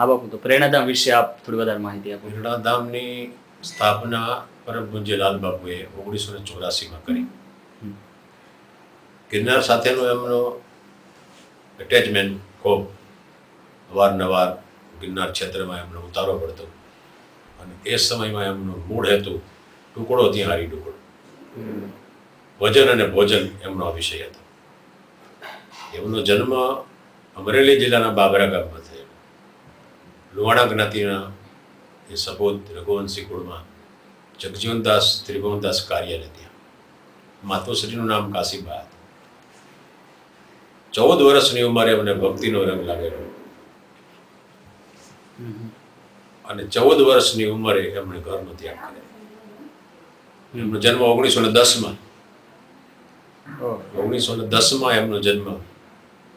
હા બાપુ, તો પ્રેરણાધામ વિશે આપ થોડી વધારે માહિતી આપો. પ્રેરણાધામની સ્થાપના પરમ પૂજ્ય લાલબાપુએ 1984માં કરી. ગિરનાર સાથેનો એમનો એટેચમેન્ટ ખૂબ અવારનવાર ગિરનાર ક્ષેત્રમાં એમનો ઉતારો પડતો અને એ સમયમાં એમનો મૂળ હેતુ ટુકડો ત્યાં હારી ટુકડો, ભજન અને ભોજન એમનો આ વિષય હતો. એમનો જન્મ અમરેલી જિલ્લાના બાબરા ગામમાં થયેલો. લુહાણા જ્ઞાતિના એ સપોત રઘુવંશી કુળમાં જગજીવનદાસ ત્રિભુવનદાસ કાર્યને ત્યાં માતુશ્રીનું નામ કાશીબા હતું. 14 વર્ષની ઉંમરે એમને ભક્તિનો રંગ લાગેલો અને 14 વર્ષની ઉંમરે એમણે ઘરનો ત્યાગ કર્યો. એમનો જન્મ 1910માં 1910માં એમનો જન્મ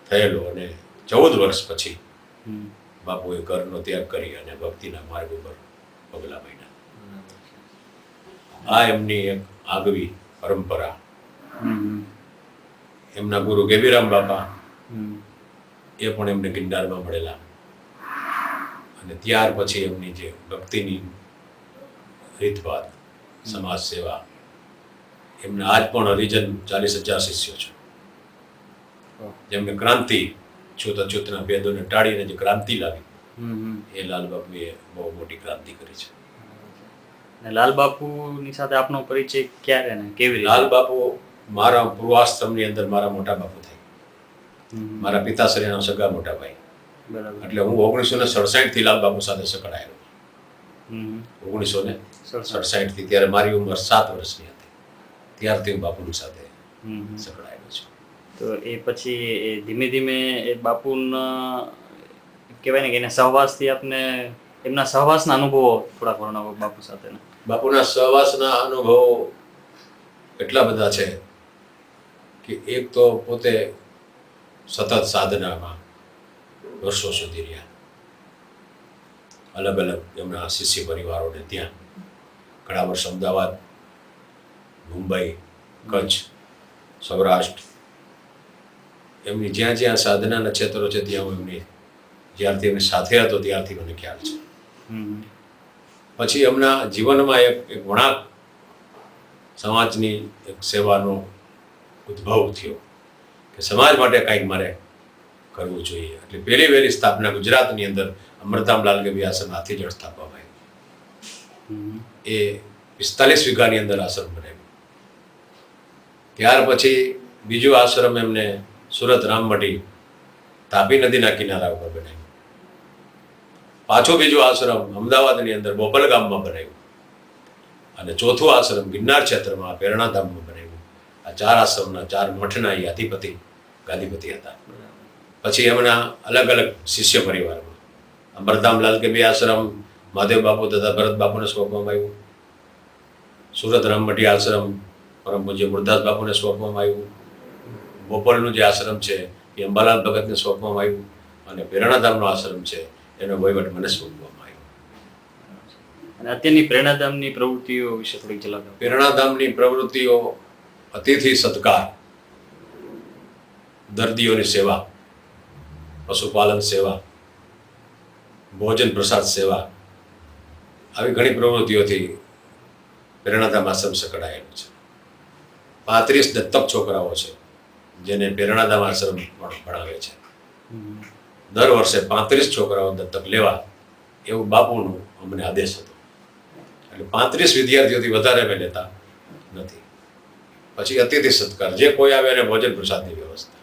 થયેલો અને 14 વર્ષ પછી બાપુએ ઘરનો ત્યાગ કરી અને ભક્તિના માર્ગ ઉપર પગલાં માંડ્યા. આ એમની એક આગવી પરંપરા. એમના ગુરુ ગેબીરામ બાપા એ પણ એમને ગિરનારમાં મળેલા અને ત્યાર પછી એમની જે ભક્તિની રીતભાત, સમાજ સેવા, એમના આજ પણ હરિજન 40,000 શિષ્યો છે. જેમને ક્રાંતિ છૂત અછૂતના ભેદોને ટાળીને જે ક્રાંતિ લાવી એ લાલબાપુએ બહુ મોટી ક્રાંતિ કરી છે. લાલબાપુની સાથે આપનો પરિચય ક્યારે ને કેવી રીતે? લાલબાપુ મારા પૂર્વાશ્રમની અંદર મારા મોટા બાપુ થાય, મારા પિતાશ્રીના સગા મોટા ભાઈ. એટલે હું 1967 થી લાલબાપુ સાથે સંકળાયેલો. 1967 થી, ત્યારે મારી ઉંમર 7 વર્ષની હતી, ત્યારથી હું બાપુની સાથે સંકળાયેલો છું. તો એ પછી ધીમે ધીમે એ બાપુના કહેવાય ને કે એના સહવાસથી આપને એમના સહવાસના અનુભવો થોડા વર્ણવો બાપુ સાથેના. બાપુના સહવાસના અનુભવો એટલા બધા છે કે એક તો પોતે સતત સાધનામાં વર્ષો સુધી રહ્યા. અલગ અલગ એમના શિષ્ય પરિવારોને ત્યાં ઘણા વર્ષ અમદાવાદ, મુંબઈ, કચ્છ, સૌરાષ્ટ્ર, એમની જ્યાં જ્યાં સાધનાના ક્ષેત્રો છે ત્યાં હું એમની જ્યારથી એમની સાથે હતો ત્યારથી મને ખ્યાલ છે. પછી એમના જીવનમાં એક વળાંક સમાજની એક સેવાનો ઉદ્ભવ થયો કે સમાજ માટે કાંઈક મારે કરવું જોઈએ. એટલે પહેલી વહેલી સ્થાપના ગુજરાતની અંદર અમરધામલાલ ગેબી આશ્રમ હાથીજળ સ્થાપવામાં આવ્યું. એ 45 વીઘાની અંદર આશ્રમ બનાવ્યું. ત્યાર પછી બીજો આશ્રમ એમને સુરત રામમઢી તાપી નદીના કિનારા ઉપર બનાવ્યું. પાછો બીજો આશ્રમ અમદાવાદની અંદર બોપલ ગામમાં બનાવ્યું અને ચોથો આશ્રમ ગિરનાર ક્ષેત્રમાં પ્રેરણાધામમાં બનાવ્યું. આ 4 આશ્રમના 4 મઠના એ અધિપતિ ગાદીપતિ હતા. પછી એમના અલગ અલગ શિષ્ય પરિવારમાં અમરધામલાલ ગેબી આશ્રમ મહાદેવ બાપુ તથા ભરત બાપુને સોંપવામાં આવ્યું. સુરત રામમઢી આશ્રમ પરમ પૂજ્ય મુરદાસ બાપુને સોંપવામાં આવ્યું. બોપલનું જે આશ્રમ છે એ અંબાલાલ ભગતને સોંપવામાં આવ્યું અને પ્રેરણાધામનો આશ્રમ છે એનો વહીવટ મને સોંપવામાં આવ્યો. અને અત્યારની પ્રેરણાધામની પ્રવૃત્તિઓ વિશે થોડીક ઝલક આપો. પ્રેરણાધામની પ્રવૃત્તિઓ અતિથિ સત્કાર, દર્દીઓની સેવા, પશુપાલન સેવા, ભોજન પ્રસાદ સેવા, આવી ઘણી પ્રવૃત્તિઓથી પ્રેરણાધામ આશ્રમ સંકળાયેલું છે. 35 દત્તક છોકરાઓ છે જેને પ્રેરણાધામ આશ્રમ ભણાવે છે. દર વર્ષે 35 છોકરાઓ દત્તક લેવા એવું બાપુનું અમને આદેશ હતો. એટલે 35 વિદ્યાર્થીઓથી વધારે અમે લેતા નથી. પછી અતિથિ સત્કાર, જે કોઈ આવે એને ભોજન પ્રસાદની વ્યવસ્થા.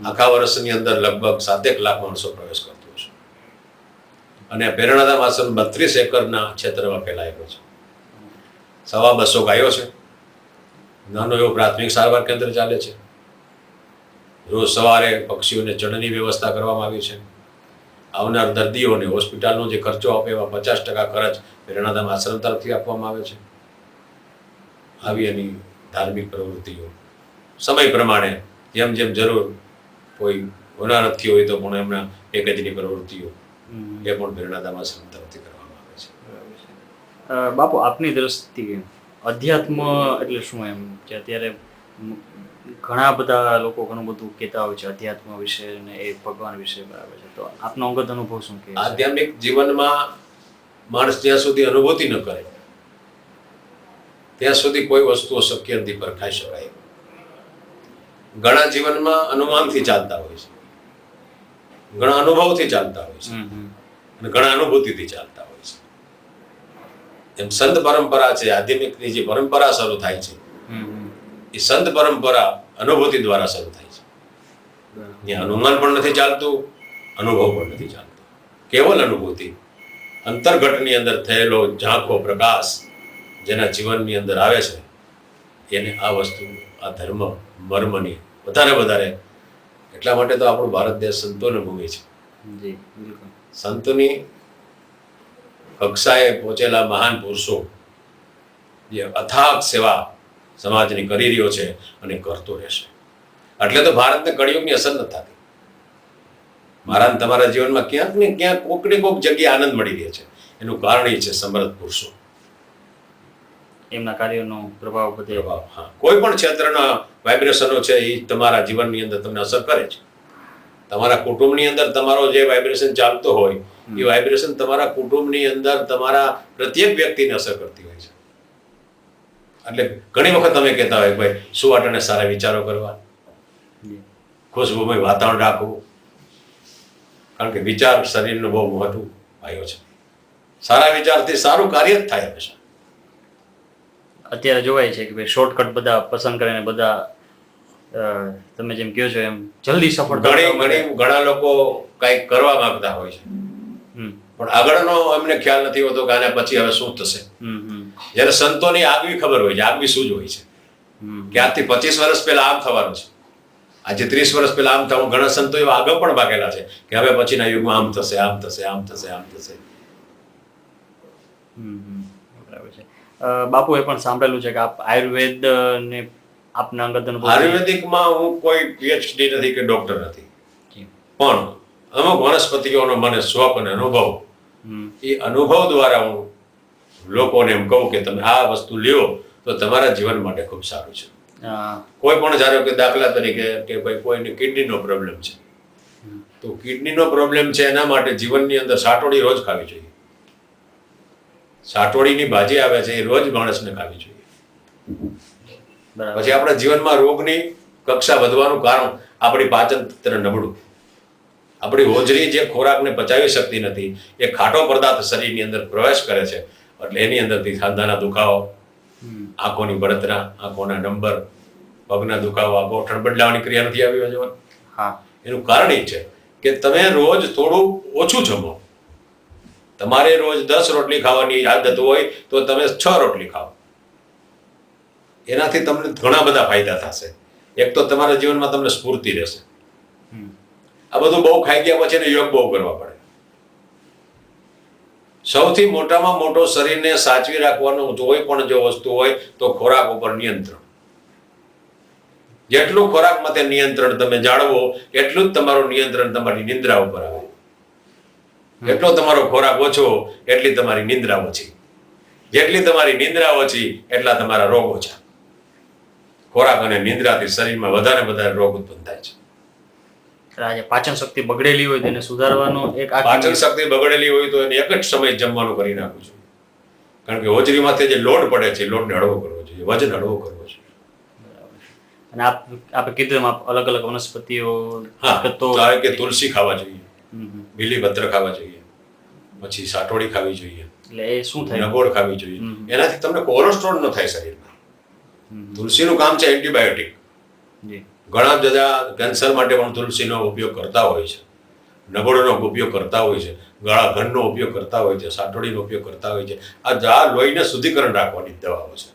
આખા વર્ષની અંદર લગભગ 7 લાખ માણસો પ્રવેશ કરતો છે અને પ્રેરણાધામ આશ્રમ 32 એકરના ક્ષેત્રમાં ફેલાયેલો છે. 250 ગાયો છે. નાનો એવો પ્રાથમિક સારવાર કેન્દ્ર ચાલે છે. રોજ સવારે પક્ષીઓને ચણની વ્યવસ્થા કરવામાં આવી છે. આવનાર દર્દીઓને હોસ્પિટલનો જે ખર્ચો આપે એવા 50% ખર્ચ પ્રેરણાધામ આશ્રમ તરફથી આપવામાં આવે છે. આવી એની ધાર્મિક પ્રવૃત્તિઓ સમય પ્રમાણે જેમ જેમ જરૂર કોઈ હોનારત થયો હોય તો પણ એમના પેકેજની પ્રવૃત્તિઓ એ પણ પ્રેરણાધામ આશ્રમ તરફથી કરવામાં આવે છે. બાપુ, આપની દ્રષ્ટિએ અધ્યાત્મ એટલે શું? એમ કે અત્યારે ઘણા બધા લોકો ઘણું બધું કહેતા હોય છે અધ્યાત્મ વિશે અને એ ભગવાન વિશે, બરાબર છે, તો આપનો અંગત અનુભવ શું કહે છે? આધ્યાત્મિક જીવનમાં માણસ જ્યાં સુધી અનુભૂતિ ન કરે ત્યાં સુધી કોઈ વસ્તુઓ શક્ય નથી પરખાઈ શકાય. ઘણા જીવનમાં અનુમાનથી ચાલતા હોય છે, ઘણા અનુભવથી ચાલતા હોય છે, હમ હમ અને ઘણા અનુભૂતિથી ચાલતા હોય છે. એમ સંત પરંપરા છે, આધ્યાત્મિકની જે પરંપરા શરૂ થાય છે હમ હમ એ સંત પરંપરા અનુભૂતિ દ્વારા શરૂ થાય છે. બરાબર. ત્યાં અનુમાન પણ નથી ચાલતું, અનુભવ પણ નથી ચાલતો, કેવલ અનુભૂતિ. અંતર્ઘટની અંદર થયેલો ઝાંખો પ્રકાશ જેના જીવનની અંદર આવે છે એને આ વસ્તુ, આ ધર્મ મર્મની વધારે એટલા માટે તો આપણું ભારત દેશ સંતોની ભૂમિ છે. જી બિલકુલ. સંતની કક્ષાએ પહોંચેલા મહાન પુરુષો જે અથાગ સેવા સમાજની કરી રહ્યો છે અને કરતો રહેશે. એટલે તો ભારતને કળિયુગની અસર નથી થતી. મારા ને તમારા જીવનમાં ક્યાંક ને ક્યાંક કોક ને કોક જગ્યાએ આનંદ મળી રહે છે. એનું કારણ એ છે સમર્થ પુરુષો, એમના કાર્યનો પ્રભાવ બધે. પ્રભાવ. હા, કોઈ પણ ક્ષેત્રના વાઇબ્રેશનો છે એ તમારા જીવનની અંદર તમને અસર કરે છે. તમારા કુટુંબની અંદર તમારો જે વાઇબ્રેશન ચાલતો હોય એ વાઇબ્રેશન તમારા કુટુંબની અંદર તમારા પ્રત્યેક વ્યક્તિને અસર કરતી હોય છે. એટલે ઘણી વખત તમે કહેતા હોય ભાઈ સુવાટ અને સારા વિચારો કરવા, ખુશબુમય વાતાવરણ રાખવું, કારણ કે વિચાર શરીરનો બહુ મોટું ભાઈઓ છે. સારા વિચારથી સારું કાર્ય જ થાય હંમેશા. અત્યારે જોવાય છે કે ભાઈ શોર્ટકટ બધા પસંદ કરે ને બધા તમે જેમ કહો છો એમ જલ્દી સફળતા ઘણા લોકો કંઈક કરવા માંગતા હોય છે પણ આગળનો એમને ખ્યાલ નથી હોતો કે આના પછી હવે શું થશે. જ્યારે સંતોની આગવી ખબર હોય છે, આગવી સૂઝ હોય છે કે આજથી 25 વર્ષ પહેલા આમ થવાનું છે, આજે 30 વર્ષ પહેલા આમ થવાનું. ઘણા સંતો એવા આગળ પણ ભાગેલા છે કે હવે પછીના યુગમાં આમ થશે, આમ થશે, આમ થશે, આમ થશે. બરાબર છે. બાપુએ પણ સાંભળેલું છે કે આપ આયુર્વેદ ને આપના અંગત અનુભવ. આયુર્વેદિકમાં હું કોઈ પીએચડી નથી કે ડોક્ટર નથી, પણ અમુક વનસ્પતિઓનો મને શોખ અને અનુભવ, એ અનુભવ દ્વારા હું લોકોને એમ કહું કે તમે આ વસ્તુ લ્યો તો તમારા જીવન માટે ખૂબ સારું છે. કોઈ પણ ધારો કે દાખલા તરીકે કે ભાઈ કોઈને કિડનીનો પ્રોબ્લેમ છે તો કિડનીનો પ્રોબ્લેમ છે એના માટે જીવનની અંદર સાટોડી રોજ ખાવી જોઈએ. સાટોડીની ભાજી આવે છે એ રોજ માણસને ખાવી જોઈએ. પછી આપણા જીવનમાં રોગની કક્ષા વધવાનું કારણ આપણી પાચન તંત્ર નબળું. આપણી હોજરી જે ખોરાકને પચાવી શકતી નથી એ ખાટો પદાર્થ શરીરની અંદર પ્રવેશ કરે છે એટલે એની અંદરથી સાંધાના દુખાવો, આંખોની બળતરા, આંખોના નંબર, પગના દુખાવો, ગોઠણ બદલાવાની ક્રિયા નથી આવી હજુ. એનું કારણ એ છે કે તમે રોજ થોડું ઓછું જમો. તમારે રોજ 10 રોટલી ખાવાની આદત હોય તો તમે 6 રોટલી ખાઓ. એનાથી તમને ઘણા બધા ફાયદા થશે. એક તો તમારા જીવનમાં તમને સ્ફૂર્તિ રહેશે. આ બધું બહુ ખાઈ ગયા પછી યોગ બહુ કરવા પડે. સૌથી મોટામાં મોટો શરીરને સાચવી રાખવાનું કોઈ પણ જો વસ્તુ હોય તો ખોરાક ઉપર નિયંત્રણ. જેટલું ખોરાકમાં તે નિયંત્રણ તમે જાળવો એટલું જ તમારું નિયંત્રણ તમારી નિંદ્રા ઉપર આવે. એટલો તમારો ખોરાક ઓછો એટલી તમારી નિંદ્રા ઓછી, જેટલી તમારી નિંદ્રા ઓછી એટલા તમારા રોગ ઓછા. ખોરાક અને નિંદ્રાથી શરીરમાં વધારે રોગ ઉત્પન્ન થાય છે. પાચન શક્તિ બગડેલી હોય તેને સુધારવાનો એક પાચન શક્તિ બગડેલી હોય તો એને એક જ સમય જમવાનું કરી નાખવું જોઈએ. કારણ કે હોજરીમાંથી જે લોડ પડે છે લોડને હળવો કરવો જોઈએ, વજન હળવો કરવો જોઈએ. અને આપણે કીધું એમ અલગ અલગ વનસ્પતિઓ, કે તુલસી ખાવા જોઈએ, બીલીપત્ર ખાવા જોઈએ, પછી સાટોડી ખાવી જોઈએ, એટલે એ શું થાય, નગોળ ખાવી જોઈએ. એનાથી તમને કોલેસ્ટ્રોલ ન થાય શરીરમાં. તુલસીનું કામ છે એન્ટીબાયોટિક. ઘણા બધા કેન્સર માટે પણ તુલસીનો ઉપયોગ કરતા હોય છે, નગોળનો ઉપયોગ કરતા હોય છે, ગળા ઘનનો ઉપયોગ કરતા હોય છે, સાટોડીનો ઉપયોગ કરતા હોય છે. આ લોહીને શુદ્ધિકરણ રાખવાની દવાઓ છે.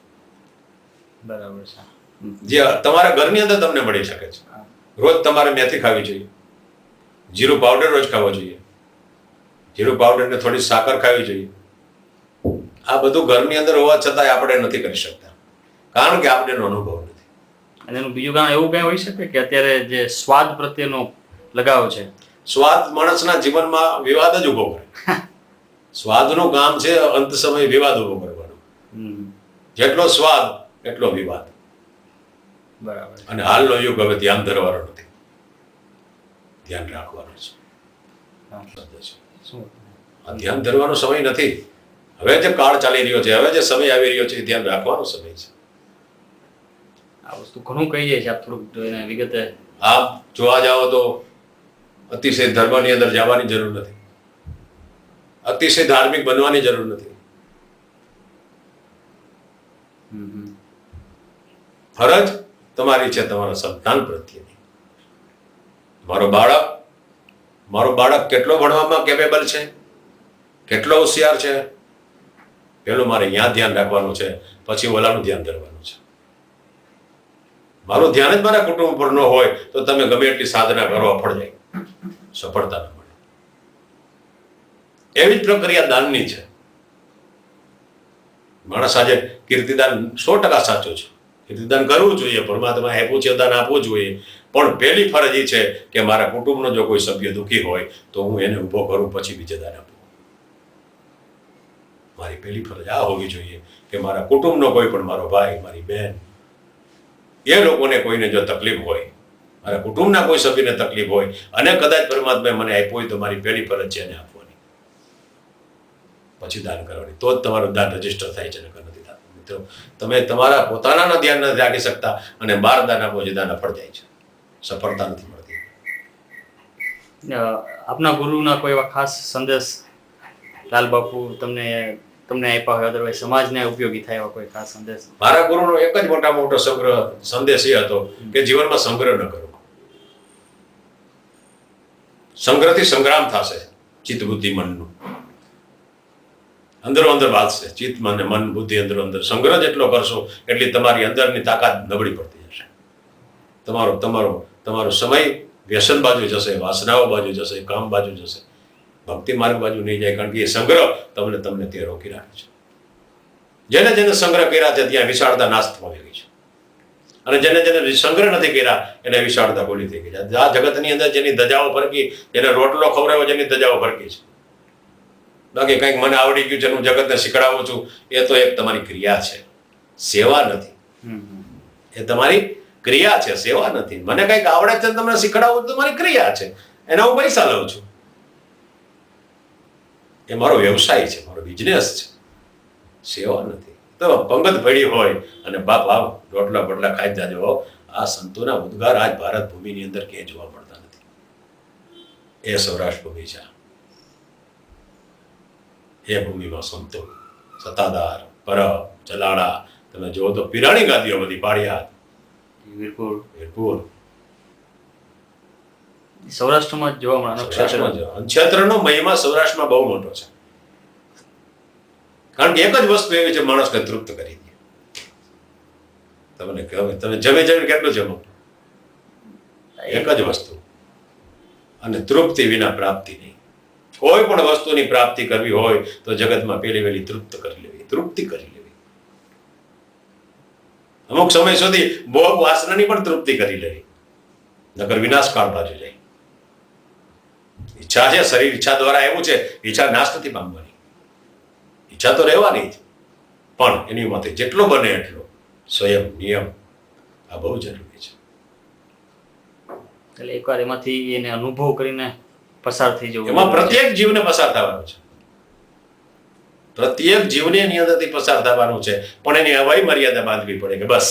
બરાબર છે. જે તમારા ઘરની અંદર તમને મળી શકે છે. રોજ તમારે મેથી ખાવી જોઈએ, જીરું પાવડર રોજ ખાવો જોઈએ, જીરું પાવડર ને થોડી સાકર ખાવી જોઈએ. આ બધું ઘરની અંદર હોવા છતાં આપણે નથી કરી શકતા કારણ કે આપણે અનુભવ નથી. અને એનું બીજું કારણ એવું કઈ હોઈ શકે કે અત્યારે જે સ્વાદ પ્રત્યેનો લગાવ છે, સ્વાદ માણસના જીવનમાં વિવાદ જ ઉભો કરે. સ્વાદનું કામ છે અંત સમય વિવાદ ઉભો કરવાનો. જેટલો સ્વાદ એટલો વિવાદ. બરાબર. અને હાલનો યુગ હવે ધ્યાન ધરવાનો નથી, ધ્યાન રાખવાનો છે. હા. શબ્દ છે. શું આ ધ્યાન ધરવાનો સમય નથી. હવે જે કાળ ચાલી રહ્યો છે, હવે જે સમય આવી રહ્યો છે, એ ધ્યાન રાખવાનો સમય છે. આ વસ્તુ ઘણું કહી જાય છે, આપ થોડુંક એને વિગતે. આપ જોવા જાઓ તો અતિશય ધર્મની અંદર જવાની જરૂર નથી, અતિશય ધાર્મિક બનવાની જરૂર નથી. ફરજ તમારી છે તમારા સંતાન પ્રત્યેની. મારો બાળક કેટલો ભણવામાં કેપેબલ છે, કેટલો હોશિયાર છે, પેલું મારે અહીંયા ધ્યાન રાખવાનું છે, પછી ઓલાનું ધ્યાન ધરવાનું છે. મારું ધ્યાન જ મારા કુટુંબ પર ન હોય તો તમે ગમે એટલી સાધના કરો, અફળ જાય, સફળતા ન મળે. એવી જ પ્રક્રિયા દાનની છે. માણસ આજે કીર્તિદાન 100% સાચું છે, કીર્તિદાન કરવું જોઈએ, પરમાત્મા આપ્યું છે દાન આપવું જોઈએ, પણ પહેલી ફરજ એ છે કે મારા કુટુંબનો જો કોઈ સભ્ય દુઃખી હોય તો હું એને ઊભો કરું, પછી બીજે દાન આપું. મારી પહેલી ફરજ આ હોવી જોઈએ કે મારા કુટુંબનો કોઈ પણ, મારો ભાઈ, મારી બહેન, એ લોકોને કોઈને જો તકલીફ હોય, મારા કુટુંબના કોઈ સભ્યને તકલીફ હોય અને કદાચ પરમાત્માએ મને આપ્યું હોય તો મારી પહેલી ફરજ છે એને આપવાની, પછી દાન કરવાની. તો જ તમારું દાન રજીસ્ટર થાય છે, નકર નથી થતું. મિત્રો, તમે તમારા પોતાના ધ્યાન નથી રાખી શકતા અને બહાર દાન આપો જે દાન અફળ જાય છે, સફળતા નથી મળતી. આપના ગુરુના કોઈ એવા ખાસ સંદેશ લાલ બાપુ તમને આપ્યા હોય, અદરવાઇઝ સમાજને ઉપયોગી થાય એવા કોઈ ખાસ સંદેશ? મારા ગુરુનો એક જ મોટો સંદેશ એ હતો કે જીવનમાં સંગ્રહ ન કરો. સંગ્રહથી સંગ્રામ થશે. ચિત્ત બુદ્ધિ મનનું અંદરો અંદર વાંચશે. ચિત્ત મને મન બુદ્ધિ અંદરો અંદર સંગ્રહ જેટલો કરશો એટલી તમારી અંદરની તાકાત નબળી પડતી જશે. તમારો સમય વ્યસન બાજુ જશે, વાસનાઓ બાજુ જશે, કામ બાજુ જશે, ભક્તિ માર્ગ બાજુ નહીં જાય. કારણ કે એ સંગ્રહ તમને તે રોકી રાખે છે. જેને સંગ્રહ કર્યા છે ત્યાં વિશાળતા નાશ પામી ગઈ છે, અને જેને સંગ્રહ નથી કર્યા એને વિશાળતા ખોલી થઈ ગઈ છે. આ જગતની અંદર જેની ધજાઓ ફરકી, જેને રોટલો ખવડાવ્યો જેની ધજાઓ ફરકી છે. બાકી કંઈક મને આવડી ગયું છે, હું જગતને શીખડાવું છું, એ તો એક તમારી ક્રિયા છે, સેવા નથી. એ તમારી ક્રિયા છે, સેવા નથી. મને કંઈક આવડે છે તમને શીખડાવું તો મારી ક્રિયા છે, એના હું પૈસા લઉં છું. એ મારો વ્યવસાય છે, મારો બિઝનેસ છે, સેવા નથી. તો પંગત પડી હોય અને બાપ આવ રોટલા બોટલા ખાઈ જાજો, આ સંતોના ઉદ્ગાર આજ ભારત ભૂમિની અંદર ક્યાંય જોવા મળતા નથી. એ સૌરાષ્ટ્ર ભૂમિ છે. એ ભૂમિમાં સંતો સતાધાર, પરબ, ચલાળા, તમે જુઓ તો પીરાણી ગાદીઓ બધી, પાળિયાદ, વીરપુર, સૌરાષ્ટ્રમાં જ જોવા મળે. નક્ષત્રનો મહિમા સૌરાષ્ટ્રમાં બહુ મોટો છે. કારણ કે એક જ વસ્તુ એવી છે માણસને તૃપ્ત કરી દે. તમને કહે તમે જમે કેટલું જમો, એક જ વસ્તુ, અને તૃપ્તિ વિના પ્રાપ્તિ નહીં. કોઈ પણ વસ્તુની પ્રાપ્તિ કરવી હોય તો જગતમાં પેલી વેલી તૃપ્તિ કરી લેવી. અમુક સમય સુધી ભોગ વાસનાની પણ તૃપ્તિ કરી લેવી, નકર વિનાશ કાળ બાજુ જાય. ઈચ્છા છે, શરીર ઈચ્છા દ્વારા આવ્યું છે, ઈચ્છા નાશ નથી પામવાની. ઈચ્છા તો રહેવાની જ, પણ એની માટે જેટલો બને એટલો સ્વયં નિયમ આ બહુ જરૂરી છે. એટલે એકવાર એમાંથી એને અનુભવ કરીને પસાર થઈ જવું. એમાં પ્રત્યેક જીવને પસાર થવાનું છે, પ્રત્યેક જીવને એની અંદરથી પસાર થવાનું છે, પણ એની હવાઈ મર્યાદા બાંધવી પડે કે બસ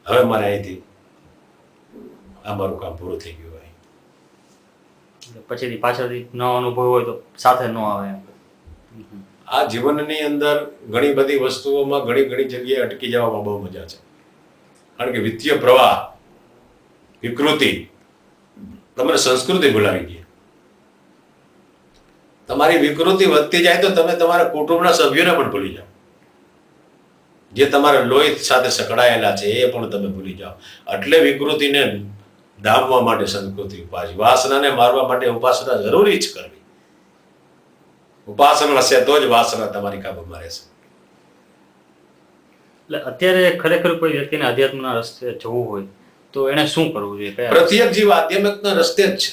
હવે મારે અહીંથી આ મારું કામ પૂરું થઈ ગયું હોય. પછીથી પાછળથી ન અનુભવ હોય તો સાથે ન આવે. આ જીવનની અંદર ઘણી બધી વસ્તુઓમાં ઘણી જગ્યાએ અટકી જવામાં બહુ મજા છે. કારણ કે વિત્તીય પ્રવાહ, વિકૃતિ તમને સંસ્કૃતિ ભૂલાવી દે. તમારી વિકૃતિ વધતી જાય તો તમે તમારા કુટુંબના સભ્યોને પણ ભૂલી જાઓ. જે તમારા લોહી સાથે સંકળાયેલા છે એ પણ તમે ભૂલી જાઓ. એટલે વિકૃતિને ડામવા માટે સંસ્કૃતિ ઉપાસી, વાસનાને મારવા માટે ઉપાસના જરૂરી જ કરવી. ઉપાસના હશે તો જ વાસના તમારી કાબૂમાં રહેશે. એટલે અત્યારે ખરેખર કોઈ વ્યક્તિને અધ્યાત્મના રસ્તે જવું હોય તો એને શું કરવું જોઈએ? પ્રત્યેક જીવ આધ્યાત્મિકના રસ્તે જ છે.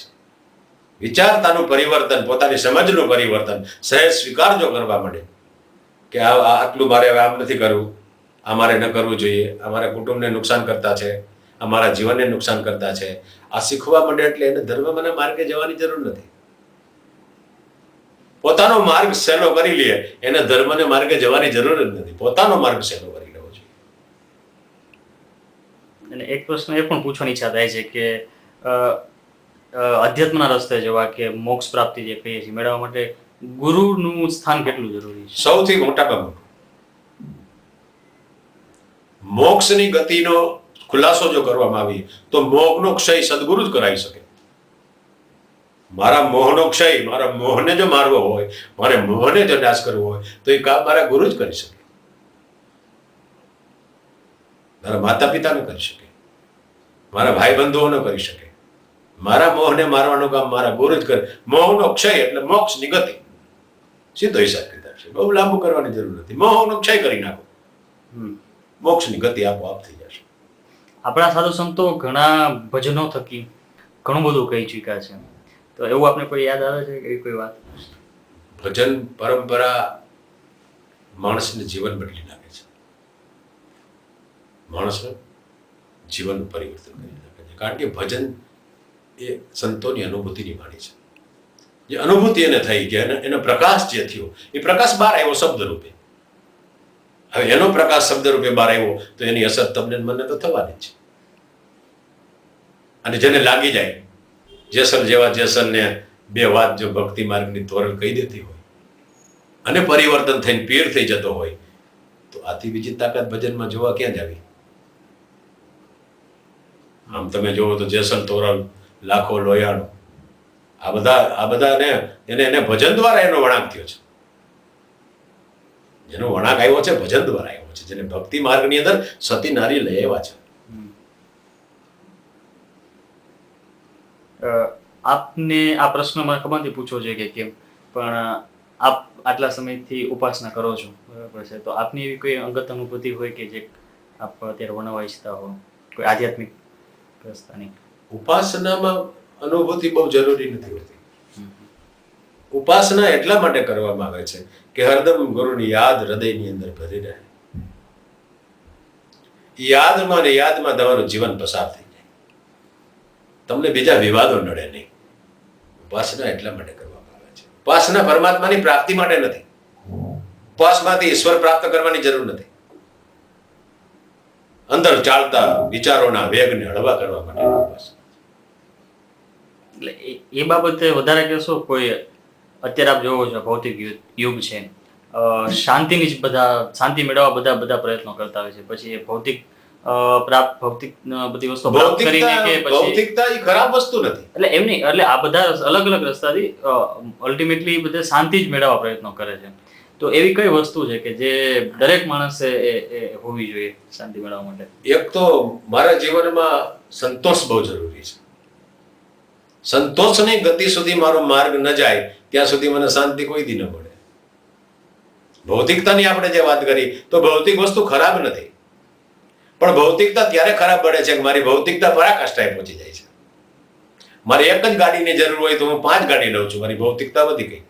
વિચારતાનું પરિવર્તન, પોતાની સમજનું પરિવર્તન, સહેજ સ્વીકાર જો કરવા માંડે કે આટલું મારે હવે આમ નથી કરવું, આ મારે ન કરવું જોઈએ, આ મારા કુટુંબને નુકસાન કરતા છે, આ મારા જીવનને નુકસાન કરતા છે, આ શીખવા માંડે એટલે એને ધર્મના માર્ગે જવાની જરૂર નથી. પોતાનો માર્ગ સહેલો કરી લે, એને ધર્મને માર્ગે જવાની જરૂર જ નથી. પોતાનો માર્ગ સહેલો કરી લેવો જોઈએ. અને એક પ્રશ્ન એ પણ પૂછવાની ઈચ્છા થાય છે કે અધ્યાત્મના રસ્તે જવા કે મોક્ષ પ્રાપ્તિ જે કહીએ છીએ મેળવવા માટે ગુરુનું સ્થાન કેટલું જરૂરી છે? સૌથી મોટામાં મોટું. મોક્ષની ગતિનો ખુલાસો જો કરવામાં આવે તો મોહનો ક્ષય સદગુરુ જ કરાવી શકે. મારા મોહનો ક્ષય, મારા મોહને જો મારવો હોય, મારે મોહને જો નાશ કરવો હોય તો એ કામ મારા ગુરુ જ કરી શકે. મારા માતા પિતા ન કરી શકે, મારા ભાઈ બંધુઓ ન કરી શકે. મારા મોહને મારવાનું કામ મારા ગુરુ જ કરે. મોહનો ક્ષય એટલે મોક્ષની ગતિ. સીધો હિસાબ કિતાબ છે, બહુ લાંબુ કરવાની જરૂર નથી. મોહનો ક્ષય કરી નાખો, મોક્ષની ગતિ આપોઆપ થઈ જશે. આપણા સાધુ સંતો ઘણા ભજનો થકી ઘણું બધું કહી ચૂક્યા છે, તો એવું આપને કોઈ યાદ આવે છે કે કોઈ વાત? ભજન પરંપરા માણસને જીવન બદલી નાખે છે, માણસનું જીવનનું પરિવર્તન કરી નાખે છે. કારણ કે ભજન એ સંતોની અનુભૂતિની વાણી છે. જે અનુભૂતિ એને થઈ કે એનો પ્રકાશ જે થયો એ પ્રકાશ બહાર આવ્યો શબ્દ રૂપે. હવે એનો પ્રકાશ શબ્દ રૂપે બહાર આવ્યો તો એની અસર તમને મને તો થવાની જ છે. અને જેને લાગી જાય, જેસલ જેવા જેસલને બે વાત જો ભક્તિ માર્ગની તોરણ કહી દેતી હોય અને પરિવર્તન થઈને પીર થઈ જતો હોય તો આથી બીજી તાકાત ભજનમાં જોવા ક્યાં જ આવી? આમ તમે જોવો તો જેસલ તોરણ, લાખો લોયાણો, આ બધાને એને ભજન દ્વારા એનો વળાંક થયો છે. જેનો વળાંક આવ્યો છે ભજન દ્વારા આવ્યો છે, જેને ભક્તિ માર્ગની અંદર સતી નારી લઈ આવ્યા છે. આપને આ પ્રશ્ન મને ખબર નથી પૂછવો જોઈએ કે કેમ, પણ આપ આટલા સમયથી ઉપાસના કરો છો, બરાબર છે, તો આપની એવી કોઈ અંગત અનુભૂતિ હોય કે જે આપ અત્યારે વર્ણવવા ઈચ્છતા હો, કોઈ આધ્યાત્મિક રસ્તાની? ઉપાસનામાં અનુભૂતિ બહુ જરૂરી નથી હોતી. ઉપાસના એટલા માટે કરવામાં આવે છે કે હરદમ ગુરુની યાદ હૃદયની અંદર ભરી રહે. યાદમાં ને યાદમાં તમારું જીવન પસાર થઈ જાય, તમને બીજા વિવાદો નડે નહીં. ઉપાસના એટલા માટે કરવામાં આવે છે. ઉપાસના પરમાત્માની પ્રાપ્તિ માટે નથી. ઉપાસનાથી ઈશ્વર પ્રાપ્ત કરવાની જરૂર નથી. અંદર ચાલતા વિચારોના વેગને હળવા કરવા માટે ઉપાસના. એટલે એ બાબતે વધારે કહેશો? કોઈ અત્યારે આપ જોવો છો ભૌતિક યુગ છે, શાંતિની જ શાંતિ મેળવવા બધા પ્રયત્નો કરતા હોય છે, પછી એ ભૌતિક બધી વસ્તુ પ્રાપ્ત કરીને કે પછી ભૌતિકતા એ ખરાબ વસ્તુ નથી. એટલે એમ નહીં, એટલે આ બધા અલગ અલગ રસ્તાથી અલ્ટિમેટલી બધા શાંતિ જ મેળવવા પ્રયત્નો કરે છે. તો એવી કઈ વસ્તુ છે કે જે દરેક માણસે એ હોવી જોઈએ શાંતિ મેળવવા માટે? એક તો મારા જીવનમાં સંતોષ બહુ જરૂરી છે. સંતોષની ગતિ સુધી મારો માર્ગ ન જાય ત્યાં સુધી મને શાંતિ કોઈ દી ન મળે. ભૌતિકતાની આપણે જે વાત કરી તો ભૌતિક વસ્તુ ખરાબ નથી, પણ ભૌતિકતા ત્યારે ખરાબ પડે છે કે મારી ભૌતિકતા પરાકાષ્ઠાએ પહોંચી જાય છે. મારે એક જ ગાડીની જરૂર હોય તો હું 5 ગાડી લઉં છું, મારી ભૌતિકતા વધી ગઈ.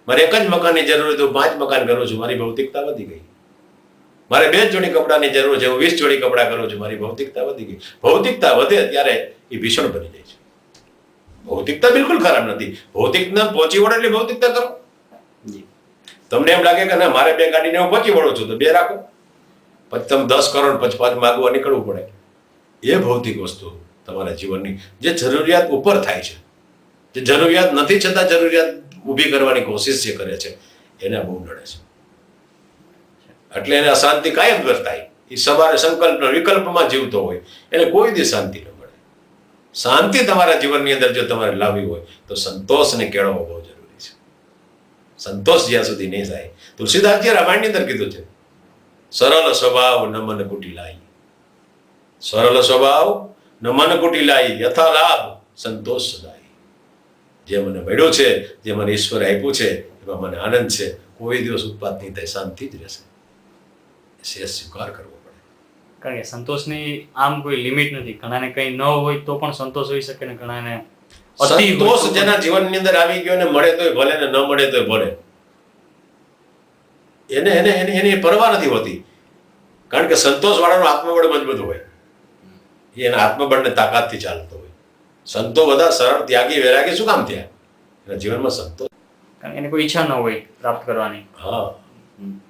મારે એક જ મકાનની જરૂર હોય તો 5 મકાન કરું છું, મારી ભૌતિકતા વધી ગઈ. મારે 2 જોડી કપડાની જરૂર છે, હું 20 જોડી કપડાં કરું છું, મારી ભૌતિકતા વધી ગઈ. ભૌતિકતા વધે ત્યારે એ ભીષણ બની જાય છે. ભૌતિકતા બિલકુલ ખરાબ નથી. ભૌતિકતા પહોંચી વળો એટલે ભૌતિકતા કરો. તમને એમ લાગે કે ના મારે 2 ગાડીને હું પહોંચી વળું છું તો 2 રાખો, પછી તમે 10 કરોડ પછી 5 માગવા નીકળવું પડે. એ ભૌતિક વસ્તુ તમારા જીવનની જે જરૂરિયાત ઉપર થાય છે, જે જરૂરિયાત નથી છતાં જરૂરિયાત ઊભી કરવાની કોશિશ જે કરે છે એને બહુ નડે છે. એટલે એને અશાંતિ કાયમ વર્તાય. એ સવારે સંકલ્પ વિકલ્પમાં જીવતો હોય એને કોઈ દી શાંતિ ન મળે. શાંતિ તમારા જીવનની અંદર જો તમારે લાવવી હોય તો સંતોષને કેળવવો બહુ જરૂરી છે. સંતોષ જ્યાં સુધી નહીં થાય, તુલસીદાસજીએ રામાયણની અંદર કીધું છે, સરળ સ્વભાવ ન મન કુટિલાઈ. સરળ સ્વભાવ ન મન કુટિલાઈ, યથા લાભ સંતોષ સદાય. જે મને મળ્યો છે, જે મને ઈશ્વરે આપ્યું છે એમાં મને આનંદ છે, કોઈ દિવસ ઉત્પાદ નહીં થાય, શાંતિ જ રહેશે. એ સ્વીકાર કરવો પડે. કારણ કે સંતોષની આમ કોઈ લિમિટ નથી. ઘણાને કંઈ ન હોય તો પણ સંતોષ હોઈ શકે ને ઘણાને સંતોષ જેના જીવનની અંદર આવી ગયો ને મળે તોય ભલે ને ન મળે તોય ભલે, એની પરવા નથી હોતી. કારણ કે સંતોષ વાળાનો આત્મબળ મજબૂત હોય. એ એના આત્મબળને તાકાતથી ચાલતો હોય. સંતો બધા સરળ ત્યાગી વૈરાગી શું કામ થયા? એના જીવનમાં સંતો. કારણ કે એને કોઈ ઈચ્છા ન હોય પ્રાપ્ત કરવાની. હા, હમ.